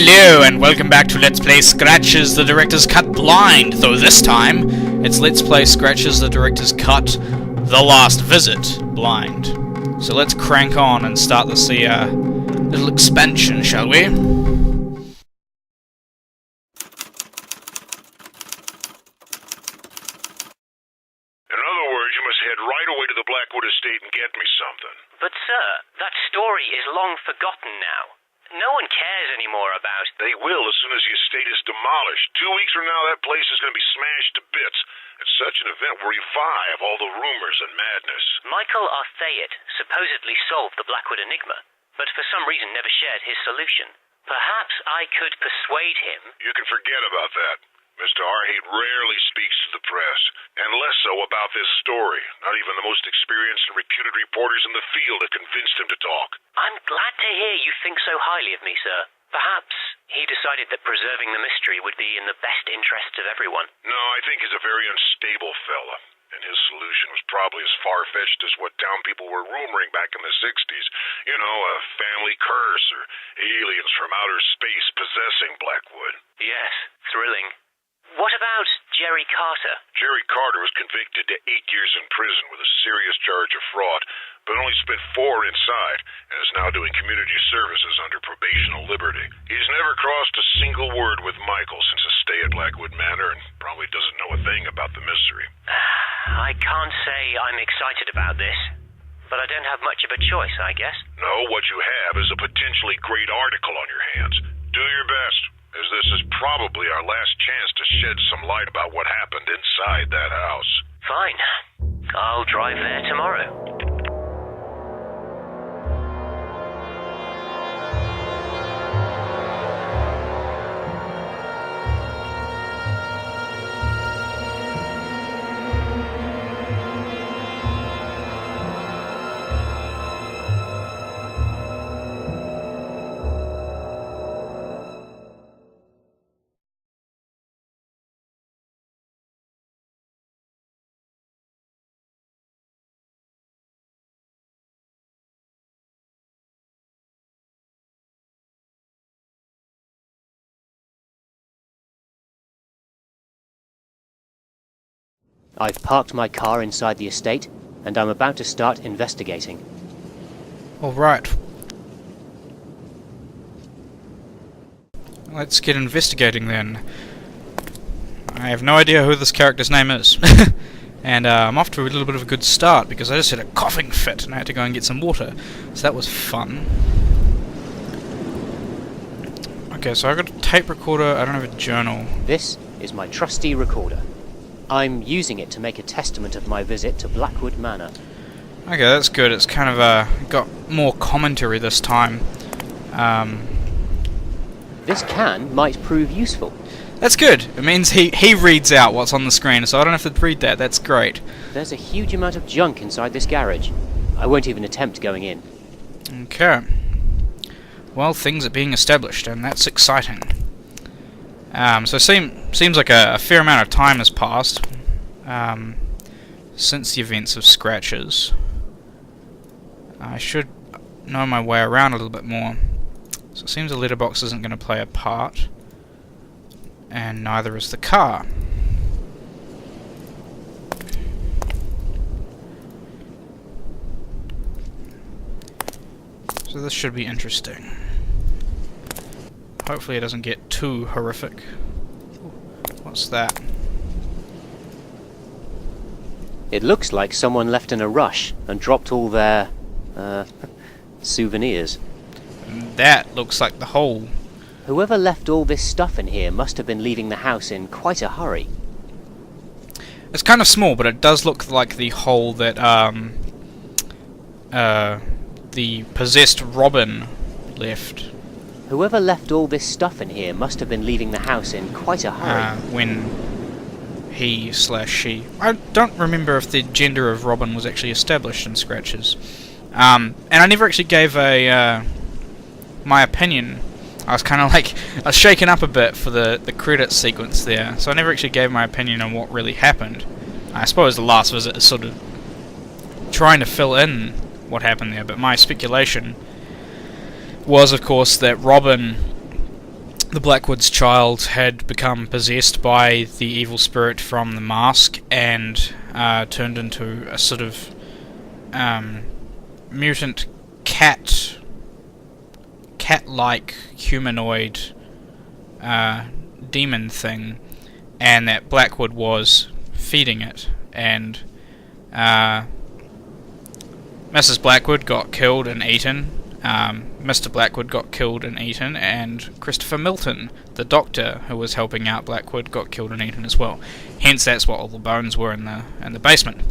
Hello and welcome back to Let's Play Scratches the Director's Cut Blind, though this time it's Let's Play Scratches the Director's Cut The Last Visit Blind. So let's crank on and start this little expansion, shall we? The Blackwood estate and get me something. But sir, that story is long forgotten now. No one cares anymore about... They will as soon as the estate is demolished. 2 weeks from now that place is going to be smashed to bits. And such an event will revive all the rumors and madness. Michael Arthate supposedly solved the Blackwood enigma, but for some reason never shared his solution. Perhaps I could persuade him... You can forget about that. Mr. Arthate rarely speaks to the press, and less so about this story. Not even the most experienced and reputed reporters in the field have convinced him to talk. I'm glad to hear you think so highly of me, sir. Perhaps he decided that preserving the mystery would be in the best interests of everyone. No, I think he's a very unstable fella, and his solution was probably as far-fetched as what town people were rumoring back in the 60s. You know, a family curse or aliens from outer space possessing Blackwood. Yes, thrilling. What about Jerry Carter? Jerry Carter was convicted to 8 years in prison with a serious charge of fraud, but only spent 4 inside, and is now doing community services under probational liberty. He's never crossed a single word with Michael since his stay at Blackwood Manor, and probably doesn't know a thing about the mystery. I can't say I'm excited about this, but I don't have much of a choice, I guess. No, what you have is a potentially great article on your hands. Do your best, as this is probably our last chance to shed some light about what happened inside that house. Fine. I'll drive there tomorrow. I've parked my car inside the estate, and I'm about to start investigating. Alright. Let's get investigating then. I have no idea who this character's name is. And I'm off to a little bit of a good start, because I just had a coughing fit and I had to go and get some water. So that was fun. Okay, so I've got a tape recorder, I don't have a journal. This is my trusty recorder. I'm using it to make a testament of my visit to Blackwood Manor. Okay, that's good. It's kind of got more commentary this time. This might prove useful. That's good. It means he reads out what's on the screen, so I don't have to read that. That's great. There's a huge amount of junk inside this garage. I won't even attempt going in. Okay. Well, things are being established, and that's exciting. So seems like a fair amount of time has passed since the events of Scratches. I should know my way around a little bit more. So it seems the letterbox isn't going to play a part, and neither is the car. So this should be interesting. Hopefully it doesn't get too horrific. What's that? It looks like someone left in a rush and dropped all their souvenirs. And that looks like the hole. Whoever left all this stuff in here must have been leaving the house in quite a hurry. It's kind of small, but it does look like the hole that the possessed Robin left. Whoever left all this stuff in here must have been leaving the house in quite a hurry. When he/she... I don't remember if the gender of Robin was actually established in Scratches. And I never actually gave my opinion. I was kind of like... I was shaken up a bit for the credit sequence there, so I never actually gave my opinion on what really happened. I suppose the last visit is sort of trying to fill in what happened there, but my speculation was, of course, that Robin the Blackwood's child had become possessed by the evil spirit from the mask and turned into a sort of mutant cat-like humanoid demon thing, and that Blackwood was feeding it, and Mrs. Blackwood got killed and eaten, Mr. Blackwood got killed and eaten, and Christopher Milton, the doctor who was helping out Blackwood, got killed and eaten as well. Hence, that's what all the bones were in the basement.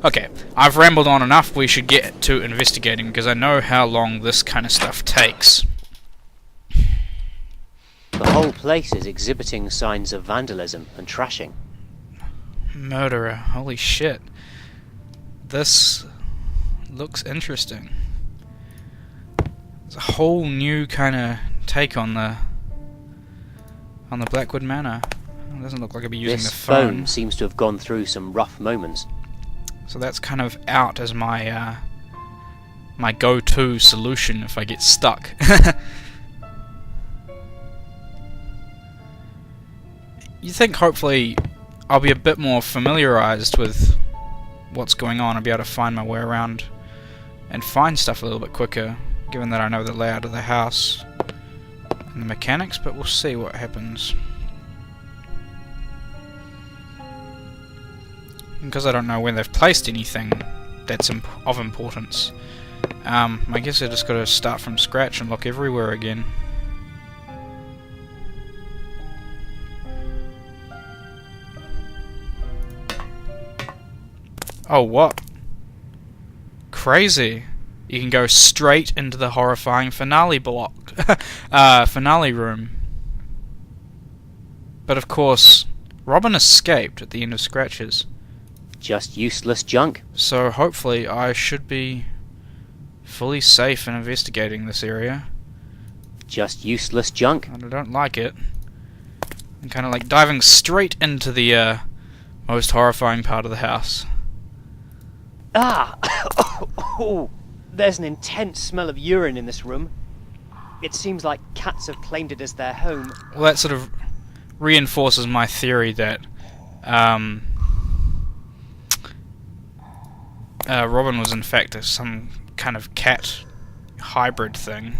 Okay, I've rambled on enough. We should get to investigating, because I know how long this kind of stuff takes. The whole place is exhibiting signs of vandalism and trashing. Murderer, holy shit. This looks interesting. It's a whole new kind of take on the Blackwood Manor. It doesn't look like I'd be using the phone. This phone seems to have gone through some rough moments. So that's kind of out as my my go-to solution if I get stuck. You think hopefully I'll be a bit more familiarized with what's going on. I'll be able to find my way around and find stuff a little bit quicker, given that I know the layout of the house and the mechanics, but we'll see what happens. Because I don't know where they've placed anything that's of importance, I guess I just gotta start from scratch and look everywhere again. Oh, what? Crazy. You can go straight into the horrifying finale block. Finale room. But of course, Robin escaped at the end of Scratches. Just useless junk. So hopefully I should be fully safe in investigating this area. Just useless junk. And I don't like it. I'm kind of like diving straight into the most horrifying part of the house. Ah! Oh, there's an intense smell of urine in this room. It seems like cats have claimed it as their home. Well, that sort of reinforces my theory that Robin was in fact some kind of cat hybrid thing.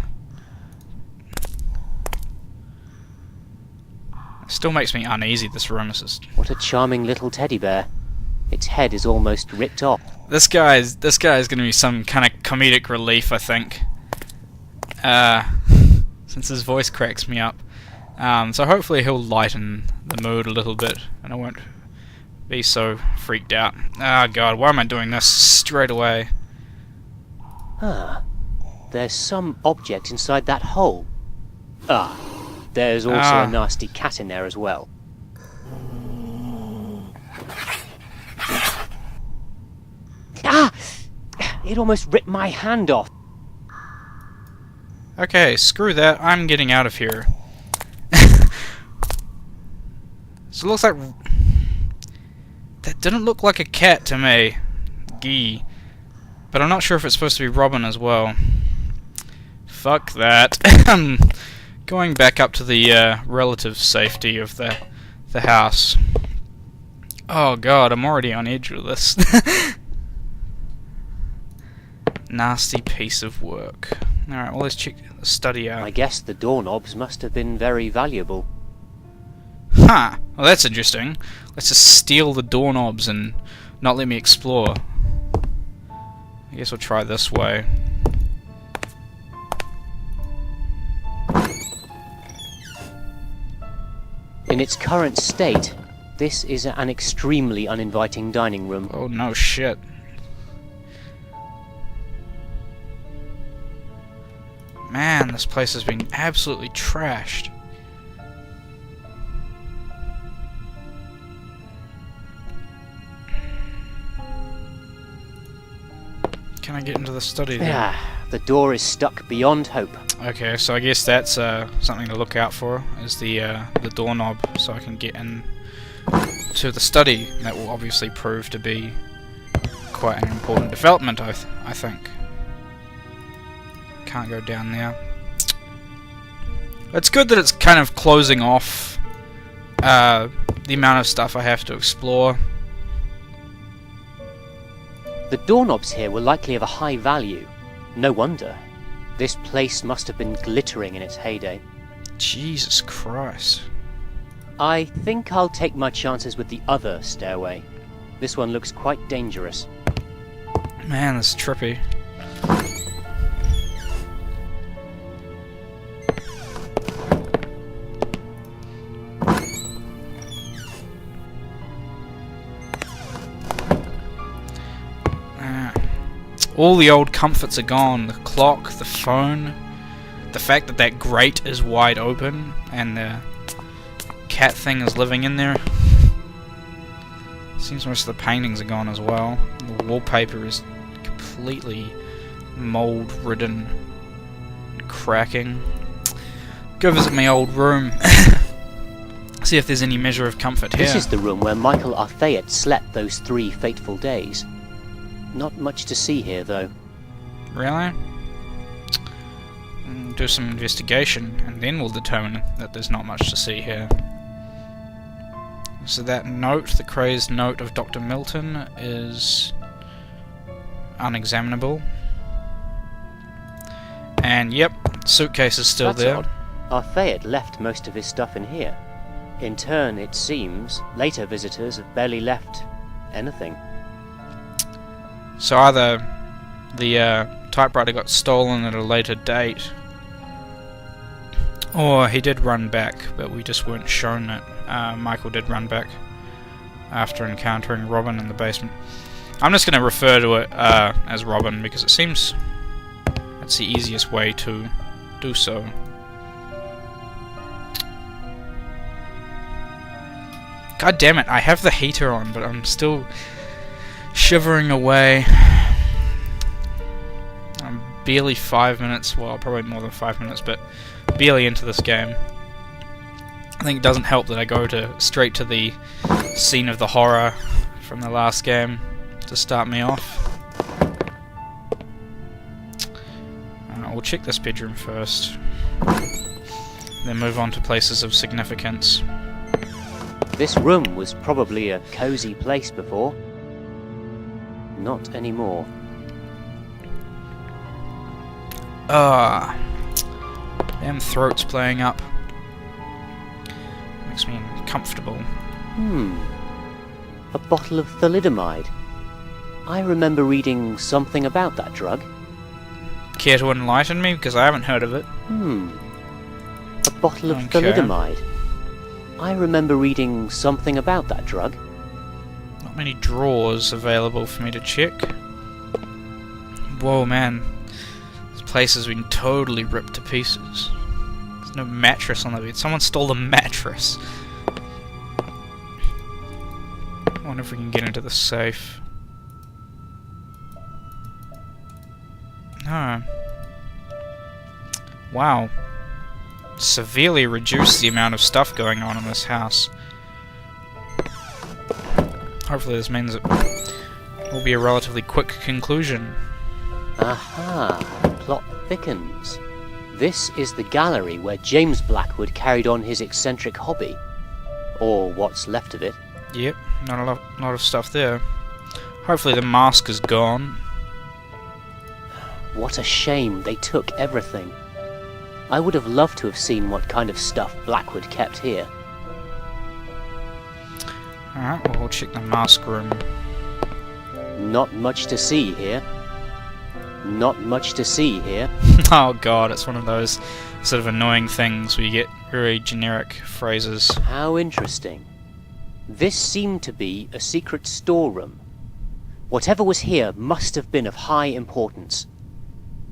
It still makes me uneasy, this room. Is just... What a charming little teddy bear. Its head is almost ripped off. This guy is going to be some kind of comedic relief, I think. Since his voice cracks me up. So hopefully he'll lighten the mood a little bit, and I won't be so freaked out. Oh god, why am I doing this straight away? Ah, there's some object inside that hole. Ah, there's also a nasty cat in there as well. Ah! It almost ripped my hand off. Okay, screw that. I'm getting out of here. So it looks like... That didn't look like a cat to me. Gee. But I'm not sure if it's supposed to be Robin as well. Fuck that. I'm going back up to the relative safety of the house. Oh god, I'm already on edge with this. Nasty piece of work. Alright, well let's check the study out. I guess the doorknobs must have been very valuable. Huh, well that's interesting. Let's just steal the doorknobs and not let me explore. I guess we'll try this way. In its current state, this is an extremely uninviting dining room. Oh no shit. Man, this place has been absolutely trashed. Can I get into the study then? Yeah, the door is stuck beyond hope. Okay, so I guess that's something to look out for, is the doorknob, so I can get in to the study. That will obviously prove to be quite an important development, I think. Can't go down there. It's good that it's kind of closing off the amount of stuff I have to explore. The doorknobs here were likely of a high value. No wonder. This place must have been glittering in its heyday. Jesus Christ. I think I'll take my chances with the other stairway. This one looks quite dangerous. Man, that's trippy. All the old comforts are gone. The clock, the phone, the fact that that grate is wide open, and the cat thing is living in there. Seems most of the paintings are gone as well. The wallpaper is completely mold-ridden, cracking. Go visit my old room. See if there's any measure of comfort here. This is the room where Michael Arthate slept those 3 fateful days. Not much to see here, though. Really? Do some investigation, and then we'll determine that there's not much to see here. So that note, the crazed note of Dr. Milton, is unexaminable. And yep, suitcase is still That's there. odd. Arthate left most of his stuff in here. In turn, it seems, later visitors have barely left anything. So either the typewriter got stolen at a later date, or he did run back, but we just weren't shown it. Michael did run back after encountering Robin in the basement. I'm just going to refer to it as Robin, because it seems that's the easiest way to do so. God damn it, I have the heater on, but I'm still shivering away. I'm barely 5 minutes, well, probably more than 5 minutes, but barely into this game. I think it doesn't help that I go straight to the scene of the horror from the last game to start me off. We'll check this bedroom first, then move on to places of significance. This room was probably a cozy place before. Not anymore. Damn throat's playing up. Makes me uncomfortable. A bottle of thalidomide. I remember reading something about that drug. Care to enlighten me? Because I haven't heard of it. A bottle of thalidomide. I remember reading something about that drug. Not many drawers available for me to check. Whoa, man. This place has been totally ripped to pieces. There's no mattress on the bed. Someone stole the mattress. I wonder if we can get into the safe. No. Wow. Severely reduced the amount of stuff going on in this house. Hopefully this means it will be a relatively quick conclusion. Aha! Plot thickens. This is the gallery where James Blackwood carried on his eccentric hobby. Or what's left of it. Yep, not a lot of stuff there. Hopefully the mask is gone. What a shame they took everything. I would have loved to have seen what kind of stuff Blackwood kept here. Alright, well, we'll check the mask room. Not much to see here. Not much to see here. Oh god, it's one of those sort of annoying things where you get very generic phrases. How interesting. This seemed to be a secret storeroom. Whatever was here must have been of high importance.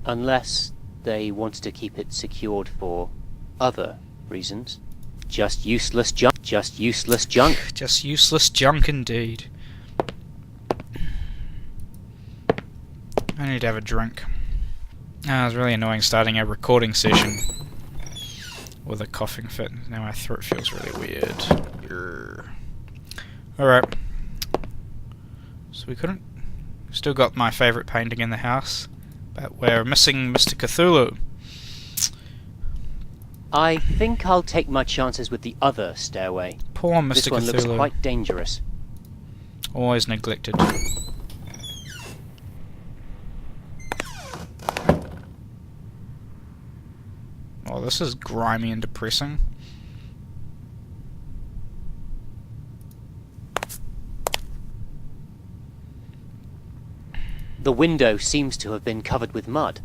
Unless they wanted to keep it secured for other reasons. Just useless junk. Just useless junk. Just useless junk indeed. I need to have a drink. It was really annoying starting a recording session with a coughing fit. Now my throat feels really weird. Alright. So we couldn't... Still got my favourite painting in the house. But we're missing Mr. Cthulhu. I think I'll take my chances with the other stairway. Poor Mr. This one looks Cthulhu. quite dangerous. Always neglected. Oh, this is grimy and depressing. The window seems to have been covered with mud.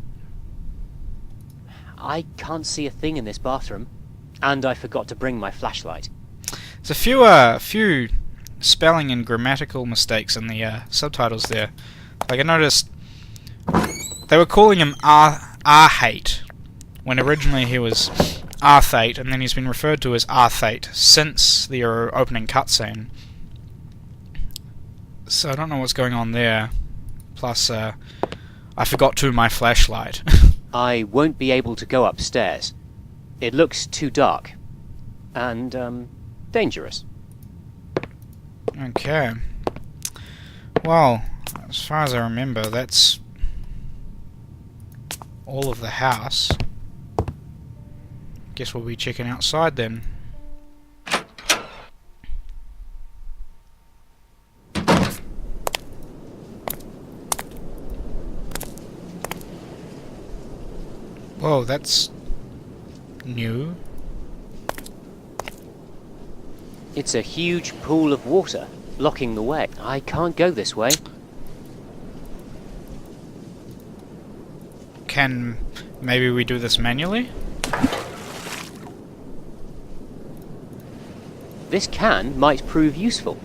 I can't see a thing in this bathroom, and I forgot to bring my flashlight. There's a few spelling and grammatical mistakes in the subtitles there. Like I noticed, they were calling him Arthate, when originally he was Arthate, and then he's been referred to as Arthate since the opening cutscene. So I don't know what's going on there. Plus, I forgot to my flashlight. I won't be able to go upstairs. It looks too dark. And, dangerous. Okay. Well, as far as I remember, that's all of the house. Guess we'll be checking outside then. Whoa, that's new. It's a huge pool of water, blocking the way. I can't go this way. Can maybe we do this manually? This can might prove useful.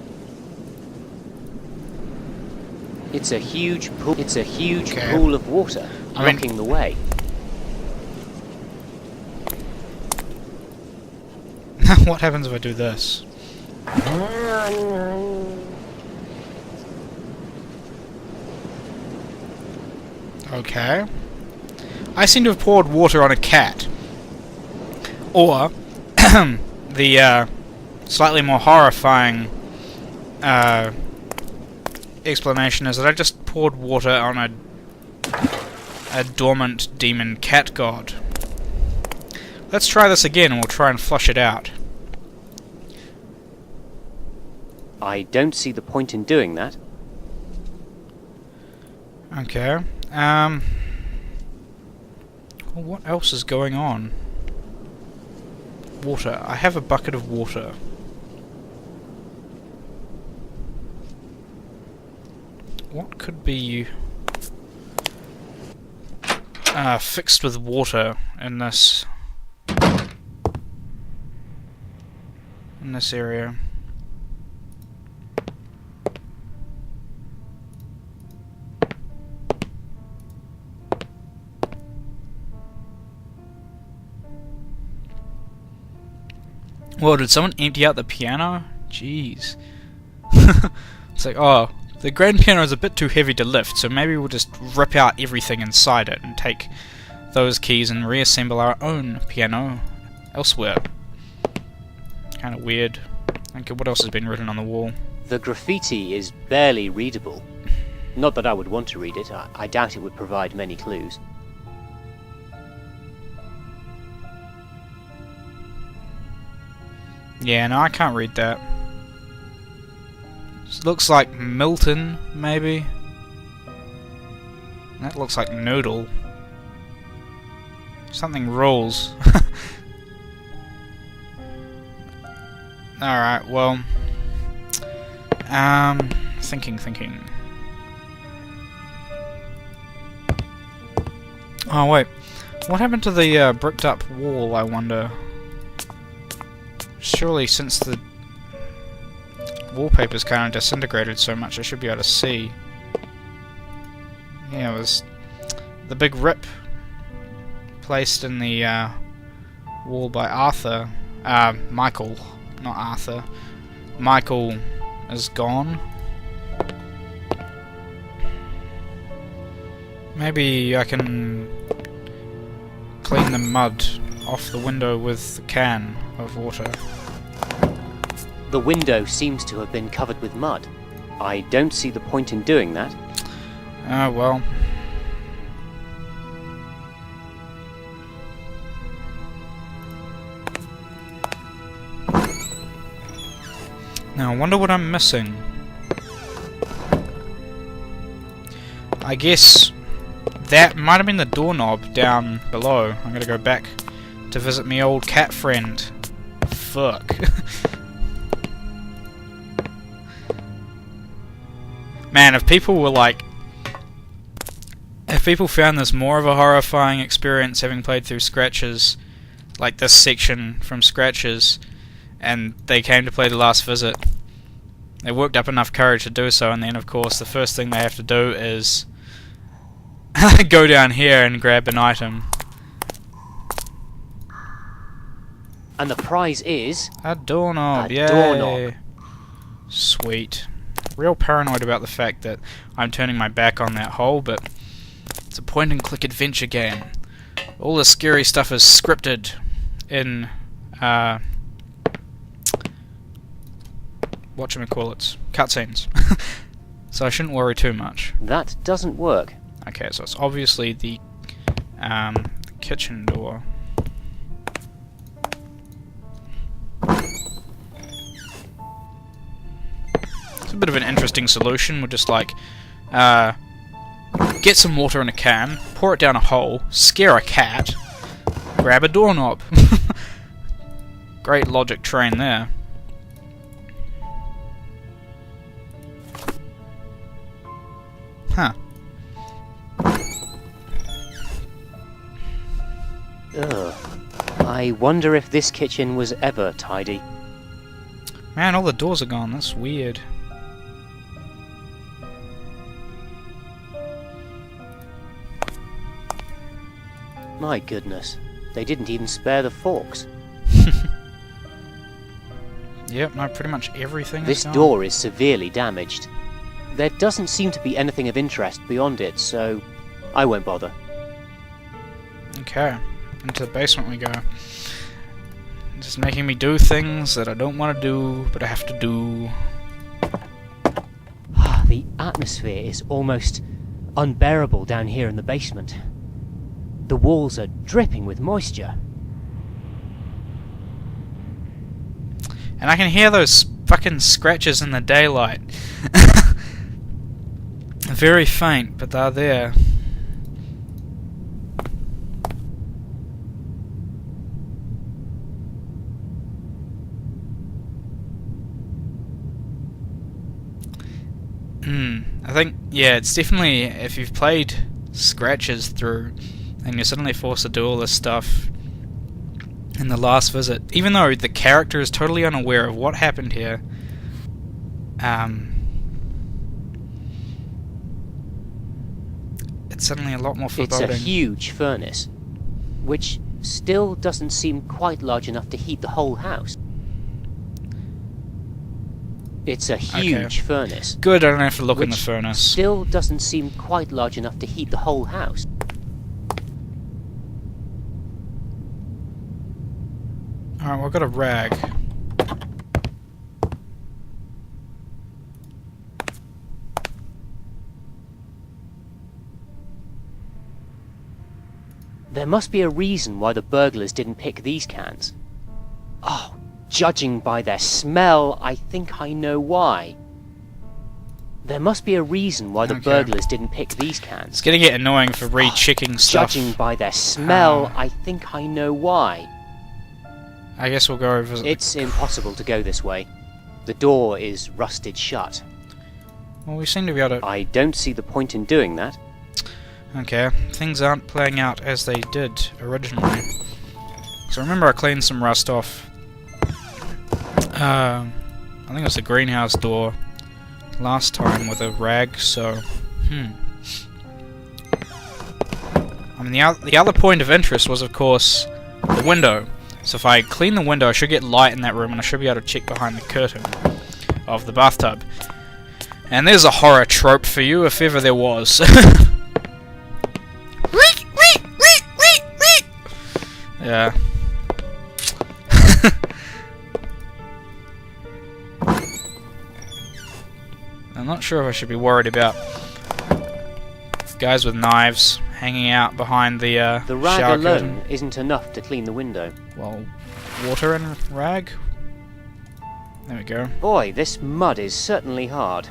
It's a huge pool. It's a huge Okay. pool of water, I mean- blocking the way. What happens if I do this? Okay. I seem to have poured water on a cat. Or, the slightly more horrifying explanation is that I just poured water on a dormant demon cat god. Let's try this again and we'll try and flush it out. I don't see the point in doing that. Okay. Well, what else is going on? Water. I have a bucket of water. What could be fixed with water in this area? Whoa, did someone empty out the piano? Jeez. It's like, oh, the grand piano is a bit too heavy to lift, so maybe we'll just rip out everything inside it and take those keys and reassemble our own piano elsewhere. Kind of weird. Okay, what else has been written on the wall? The graffiti is barely readable. Not that I would want to read it. I doubt it would provide many clues. Yeah, no, I can't read that. This looks like Milton, maybe. That looks like Noodle. Something rules. Alright, well... Thinking. Oh, wait. What happened to the bricked up wall, I wonder? Surely, since the wallpaper's kind of disintegrated so much, I should be able to see. Yeah, it was the big rip placed in the wall by Arthur. Michael, not Arthur. Michael is gone. Maybe I can clean the mud off the window with a can of water. The window seems to have been covered with mud. I don't see the point in doing that. Oh, well. Now, I wonder what I'm missing. I guess that might have been the doorknob down below. I'm gonna go back to visit my old cat friend. Fuck. Man, if people were like... if people found this more of a horrifying experience having played through Scratches, like this section from Scratches, and they came to play The Last Visit, they worked up enough courage to do so, and then of course the first thing they have to do is go down here and grab an item. And the prize is... a doorknob, a yay! doorknob. Sweet. Real paranoid about the fact that I'm turning my back on that hole, but it's a point-and-click adventure game. All the scary stuff is scripted in, whatchamacallits, cutscenes. So I shouldn't worry too much. That doesn't work. Okay, so it's obviously the kitchen door. It's a bit of an interesting solution. We'll just like get some water in a can, pour it down a hole, scare a cat, grab a doorknob. Great logic train there. Huh. Ugh. I wonder if this kitchen was ever tidy. Man, all the doors are gone. That's weird. My goodness. They didn't even spare the forks. Yep, no, pretty much everything This is gone. door is severely damaged. There doesn't seem to be anything of interest beyond it, so I won't bother. Okay, into the basement we go. Just making me do things that I don't want to do, but I have to do. The atmosphere is almost unbearable down here in the basement. The walls are dripping with moisture. And I can hear those fucking scratches in the daylight. Very faint, but they're there. I think, yeah, it's definitely, if you've played Scratches through, and you're suddenly forced to do all this stuff in The Last Visit, even though the character is totally unaware of what happened here, it's suddenly a lot more foreboding. It's a huge furnace, which still doesn't seem quite large enough to heat the whole house. It's a huge furnace. Good, I don't have to look in the which furnace. Still doesn't seem quite large enough to heat the whole house. Alright, well, I've got a rag. There must be a reason why the burglars didn't pick these cans. Oh, judging by their smell, I think I know why. There must be a reason why the burglars didn't pick these cans. It's gonna get annoying for re-checking stuff. Judging by their smell, I think I know why. I guess we'll go over... It's impossible to go this way. The door is rusted shut. Well, we seem to be able to... I don't see the point in doing that. Okay, things aren't playing out as they did originally. So remember I cleaned some rust off. I think it was the greenhouse door last time with a rag, so... I mean, the other point of interest was, of course, the window. So if I clean the window, I should get light in that room, and I should be able to check behind the curtain of the bathtub. And there's a horror trope for you, if ever there was. Yeah. I'm not sure if I should be worried about guys with knives hanging out behind the rag shower alone curtain. isn't enough to clean the window. Well, water and rag? There we go. Boy, this mud is certainly hard.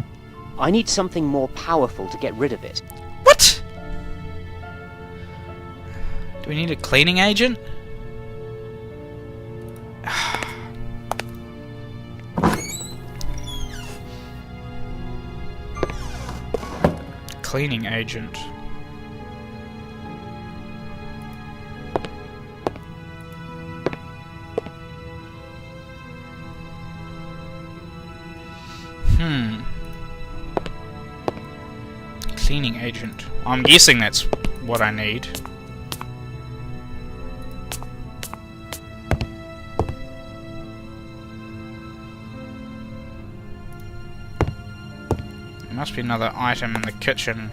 I need something more powerful to get rid of it. What? Do we need a cleaning agent? Cleaning agent. Cleaning agent. I'm guessing that's what I need. There must be another item in the kitchen.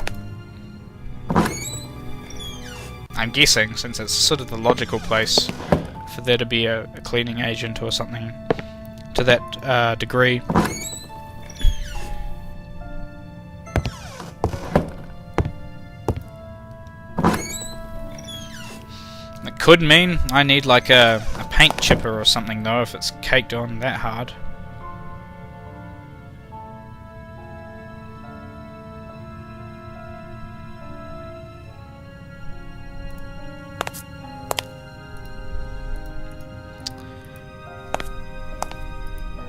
I'm guessing, since it's sort of the logical place for there to be a cleaning agent or something to that degree. It could mean I need like a paint chipper or something though, if it's caked on that hard.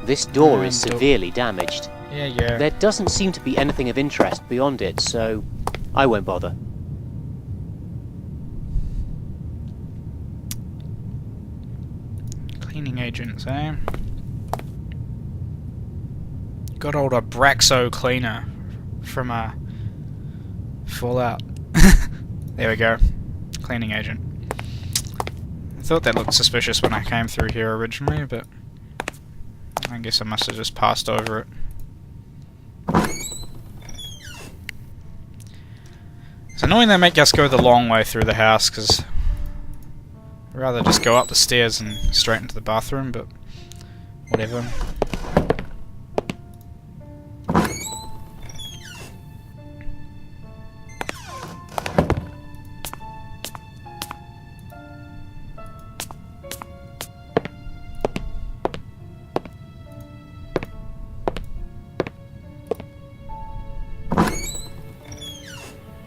This door is severely damaged. Yeah. There doesn't seem to be anything of interest beyond it, so I won't bother. Cleaning agents, eh? Good old Abraxo cleaner from Fallout. There we go. Cleaning agent. I thought that looked suspicious when I came through here originally, but I guess I must have just passed over it. It's annoying they make us go the long way through the house, because I'd rather just go up the stairs and straight into the bathroom, but whatever.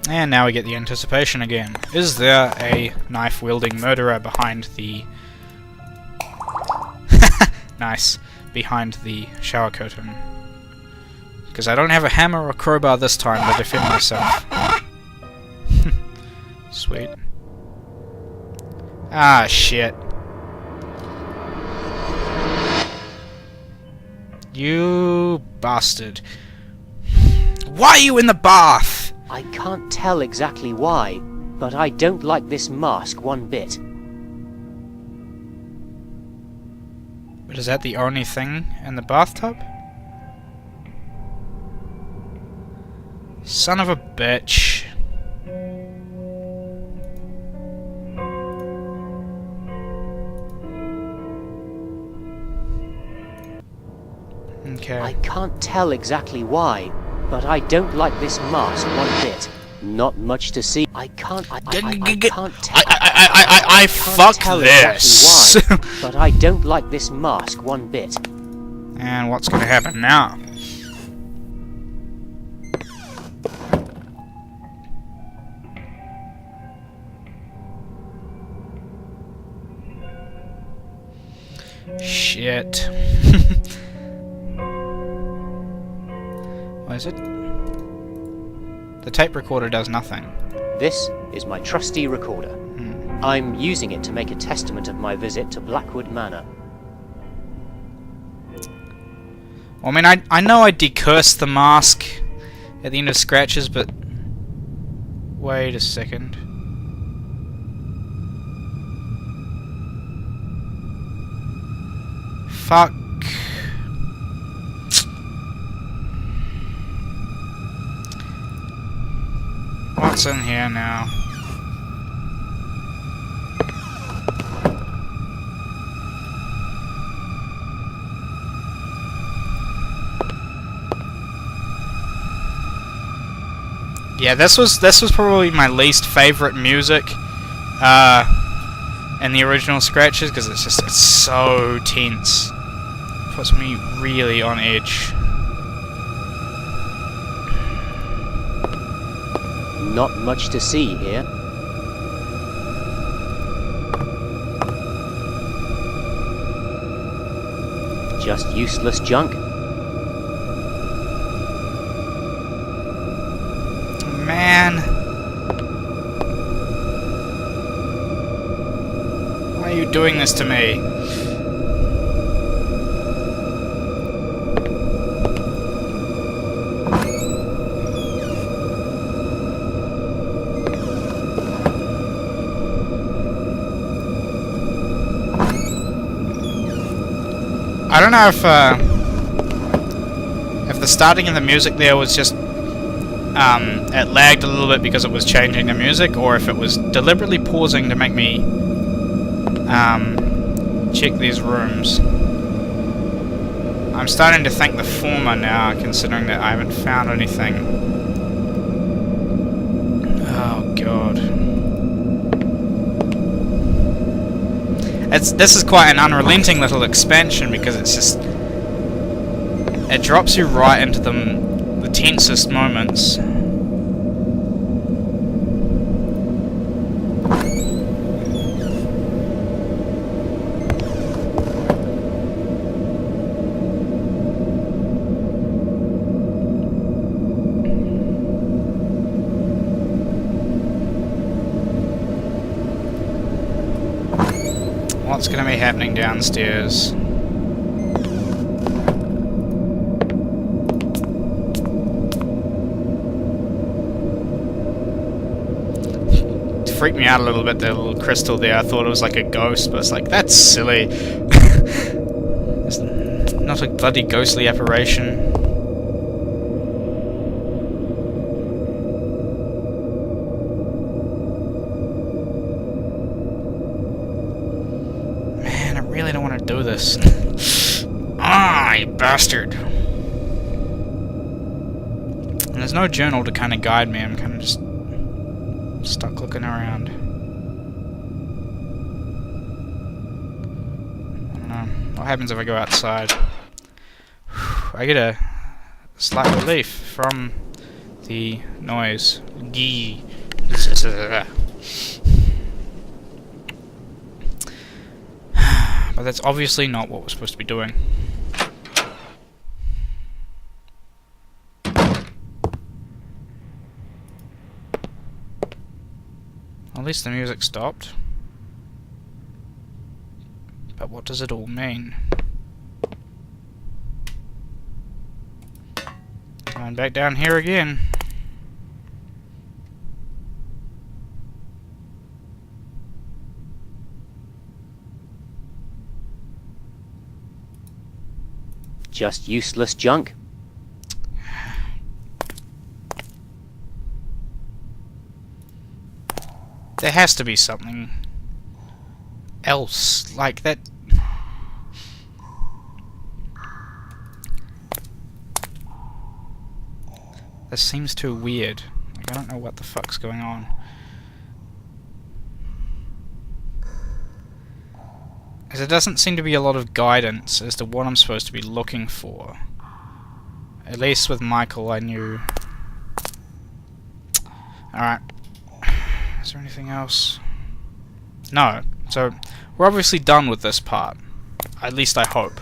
And now we get the anticipation again. Is there a knife-wielding murderer behind the... nice. Behind the shower curtain? Because I don't have a hammer or crowbar this time to defend myself. Sweet. Ah, shit. You bastard. Why are you in the bath? I can't tell exactly why, but I don't like this mask one bit. But is that the only thing in the bathtub? Son of a bitch. Okay. I can't tell exactly why, but I don't like this mask one bit. Not much to see. I can't tell fuck this. exactly why, but I don't like this mask one bit. And what's gonna happen now? Shit. What is it? The tape recorder does nothing. This is my trusty recorder. I'm using it to make a testament of my visit to Blackwood Manor. Well, I mean, I know I decursed the mask at the end of Scratches, but... Wait a second. Fuck. What's in here now? Yeah, this was probably my least favorite music in the original Scratches, because it's so tense. puts me really on edge. Not much to see here. Just useless junk. Man. Why are you doing this to me? I don't know if the starting of the music there was just it lagged a little bit because it was changing the music, or if it was deliberately pausing to make me check these rooms. I'm starting to think the former now, considering that I haven't found anything. Oh god. This is quite an unrelenting little expansion, because it's just... it drops you right into the tensest moments. What's going to be happening downstairs? It freaked me out a little bit, the little crystal there. I thought it was like a ghost, but it's like, that's silly. It's not a bloody ghostly apparition. Do this. Ah, you bastard. And there's no journal to kind of guide me. I'm kind of just stuck looking around. I don't know. What happens if I go outside? I get a slight relief from the noise. Gee. But that's obviously not what we're supposed to be doing. At least the music stopped. But what does it all mean? Going back down here again. Just useless junk. There has to be something else like that. This seems too weird. Like, I don't know what the fuck's going on. Because there doesn't seem to be a lot of guidance as to what I'm supposed to be looking for. At least with Michael I knew. Alright. Is there anything else? No. So, we're obviously done with this part. At least I hope.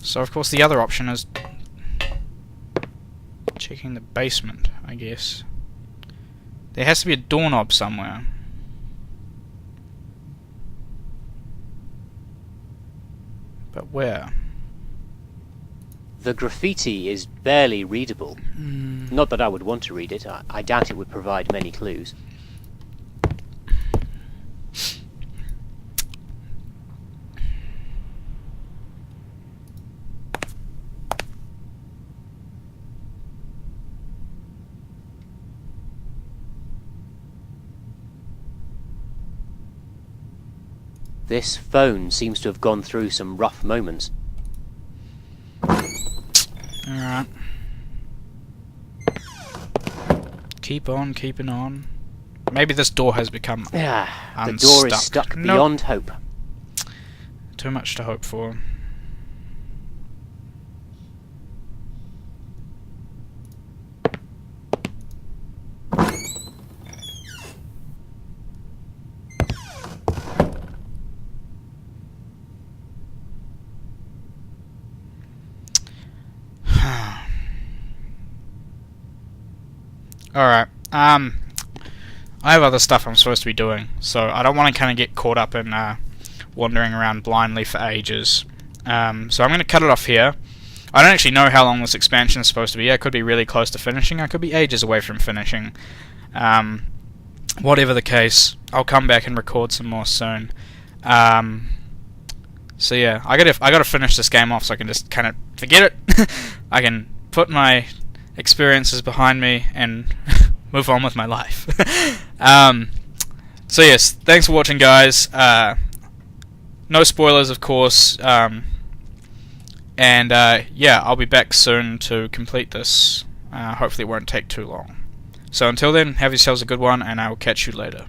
So of course the other option is checking the basement, I guess. There has to be a doorknob somewhere. But where? The graffiti is barely readable. Not that I would want to read it. I doubt it would provide many clues. This phone seems to have gone through some rough moments. Alright. Keep on keeping on. Maybe this door has become The unstuck. door is stuck beyond hope. too much to hope for. Alright, I have other stuff I'm supposed to be doing, so I don't want to kind of get caught up in wandering around blindly for ages. So I'm going to cut it off here. I don't actually know how long this expansion is supposed to be. I could be really close to finishing. I could be ages away from finishing. Whatever the case, I'll come back and record some more soon. So yeah, I gotta finish this game off so I can just kind of forget it. I can put my experiences behind me and move on with my life. So yes, thanks for watching, guys. No spoilers, of course. And yeah, I'll be back soon to complete this. Hopefully it won't take too long. So until then, have yourselves a good one, and I will catch you later.